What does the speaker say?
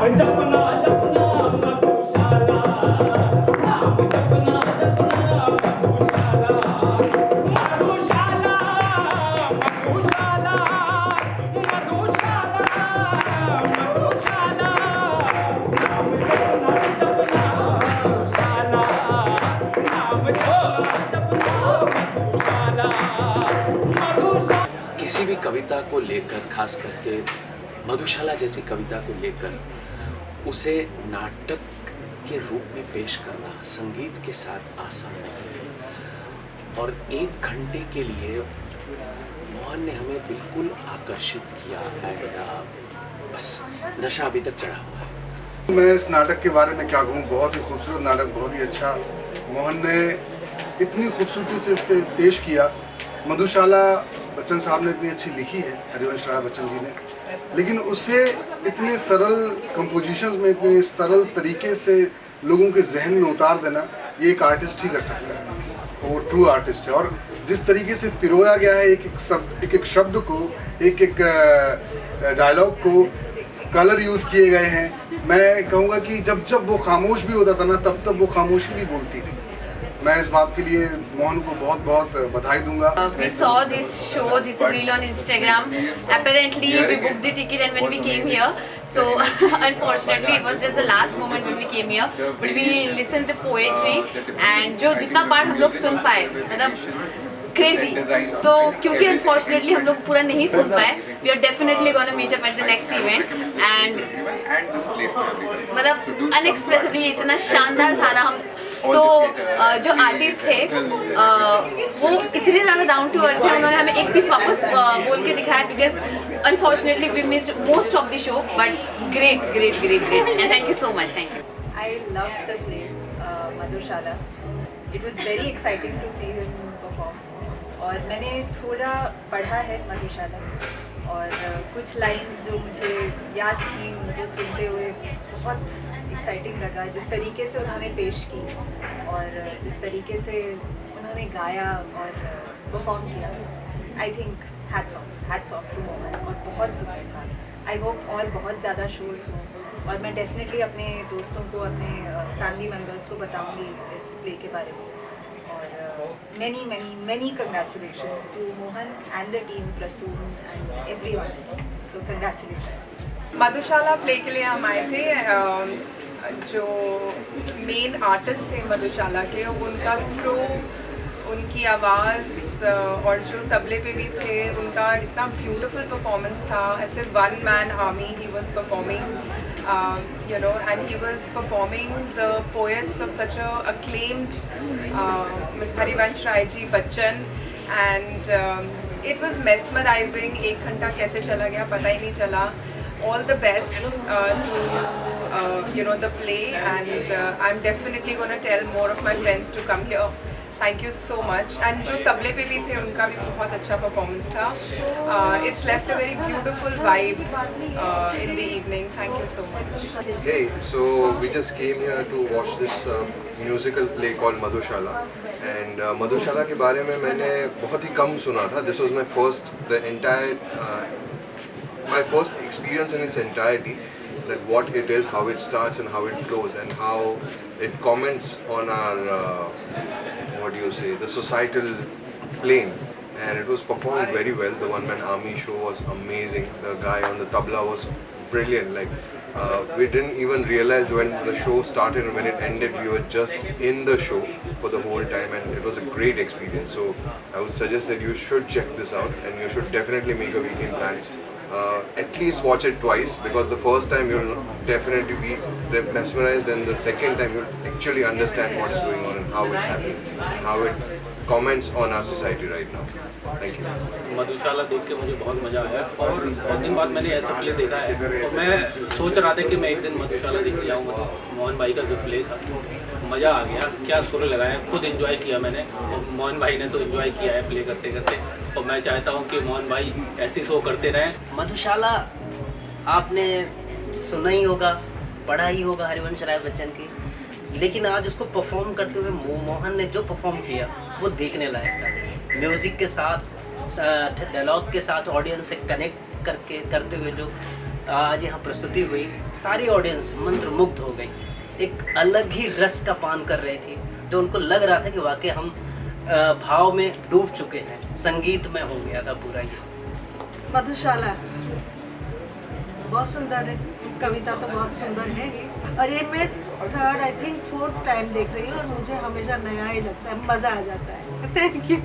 जपना जपना मधुशाला, नाम जपना जपना मधुशाला, मधुशाला, मधुशाला, मधुशाला, मधुशाला, नाम जपना जपना मधुशाला, नाम जपना जपना मधुशाला, मधुशाला। किसी भी कविता को लेकर, खास करके मधुशाला जैसी कविता को लेकर उसे नाटक के रूप में पेश करना संगीत के साथ आसान नहीं है। और 1 घंटे के लिए मोहन ने हमें बिल्कुल आकर्षित किया है। बस नशा अभी तक चढ़ा हुआ है। मैं इस नाटक के बारे में क्या कहूँ, बहुत ही खूबसूरत नाटक, बहुत ही अच्छा। मोहन ने इतनी खूबसूरती से इसे पेश किया। मधुशाला बच्चन साहब ने इतनी अच्छी लिखी है, हरिवंश राय बच्चन जी ने, लेकिन उसे इतने सरल कंपोजिशंस में, इतने सरल तरीके से लोगों के जहन में उतार देना, ये एक आर्टिस्ट ही कर सकता है। वो ट्रू आर्टिस्ट है। और जिस तरीके से पिरोया गया है एक एक शब्द को, एक एक डायलॉग को, कलर यूज़ किए गए हैं। मैं कहूँगा कि जब जब वो खामोश भी होता था ना, तब तब वो खामोशी भी बोलती थी। मैं इस बात के लिए मोहन को बहुत बहुत बधाई दूंगा। We saw this show, this reel on Instagram. Apparently, we booked the ticket and when we came here, so unfortunately it was just the last moment when we came here. But we listened the poetry and जो जितना part हम लोग सुन पाए, मतलब crazy. तो क्योंकि unfortunately हम लोग पूरा नहीं सुन पाए, we are definitely gonna meet up at the next event and मतलब unexpressibly इतना शानदार था ना। हम जो आर्टिस्ट थे वो इतने ज़्यादा डाउन टू अर्थ थे। उन्होंने हमें एक पीस वापस बोल के दिखाया, because unfortunately we missed most of the show, but great great great great and thank you so much. Thank you. I loved the play, Madhushala. It was very exciting to see him perform. और मैंने थोड़ा पढ़ा है मधुशाला और कुछ lines जो मुझे याद थी उनको सुनते हुए बहुत एक्साइटिंग लगा। जिस तरीके से उन्होंने पेश की और जिस तरीके से उन्होंने गाया और परफॉर्म किया, I think hats off to Mohan. और बहुत सुंदर था। आई होप और बहुत ज़्यादा शोज़ हों और मैं डेफिनेटली अपने दोस्तों को, अपने फैमिली मेम्बर्स को बताऊंगी इस प्ले के बारे में। और many many many congratulations to Mohan and the team, Prasoon and everyone else. So congratulations. Madhushala play के लिए हम आए थे। जो मेन आर्टिस्ट थे मधुशाला के, उनका थ्रो, उनकी आवाज़ और जो तबले पे भी थे, उनका इतना ब्यूटीफुल परफॉर्मेंस था। ऐसे one man army he was performing, and he was performing the poets of such a acclaimed Miss Harivansh Rai ji Bachchan, and it was mesmerizing. 1 घंटा कैसे चला गया पता ही नहीं चला। All the best to the play, and I'm definitely going to tell more of my friends to come here. Thank you so much. And जो तबले पे भी थे उनका भी बहुत अच्छा परफॉर्मेंस था। It's left a very beautiful vibe in the evening. Thank you so much. Hey, so we just came here to watch this musical play called Madhushala, and Madhushala के बारे में मैंने बहुत ही कम सुना था. This was my first experience in its entirety, like what it is, how it starts and how it flows, and how it comments on our the societal plane. And it was performed very well. The one man army show was amazing. The guy on the tabla was brilliant. Like we didn't even realize when the show started and when it ended, we were just in the show for the whole time, and it was a great experience. So I would suggest that you should check this out, and you should definitely make a weekend plan. At least watch it twice, because the first time you'll definitely be mesmerized, and the second time you'll actually understand what is going on and how it's happening and how it comments on our society right now. Thank you. मधुशाला देख के मुझे बहुत मज़ा आया, और बहुत दिन बाद मैंने ऐसा प्ले देखा है। और मैं सोच रहा था कि मैं एक दिन मधुशाला देखने जाऊँगा। तो मोहन भाई का जो प्ले था, मज़ा आ गया। क्या सुर लगाया, खुद एंजॉय किया मैंने, और मोहन भाई ने तो एंजॉय किया है प्ले करते करते। और मैं चाहता हूँ कि मोहन भाई ऐसी शो करते रहें। मधुशाला आपने सुना ही होगा, पढ़ा ही होगा हरिवंश राय बच्चन की, लेकिन आज उसको परफॉर्म करते हुए मोहन ने जो परफॉर्म किया वो देखने लायक था। म्यूज़िक के साथ, डायलॉग के साथ ऑडियंस से कनेक्ट करते हुए जो आज यहाँ प्रस्तुति हुई, सारी ऑडियंस मंत्रमुग्ध हो गई। एक अलग ही रस का पान कर रहे थे, जो उनको लग रहा था कि वाकई हम भाव में डूब चुके हैं, संगीत में हो गया था पूरा ये। मधुशाला बहुत सुंदर है, कविता तो बहुत सुंदर है और ये मैं third I think 4th time देख रही हूँ और मुझे हमेशा नया ही लगता है, मज़ा आ जाता है। Thank you.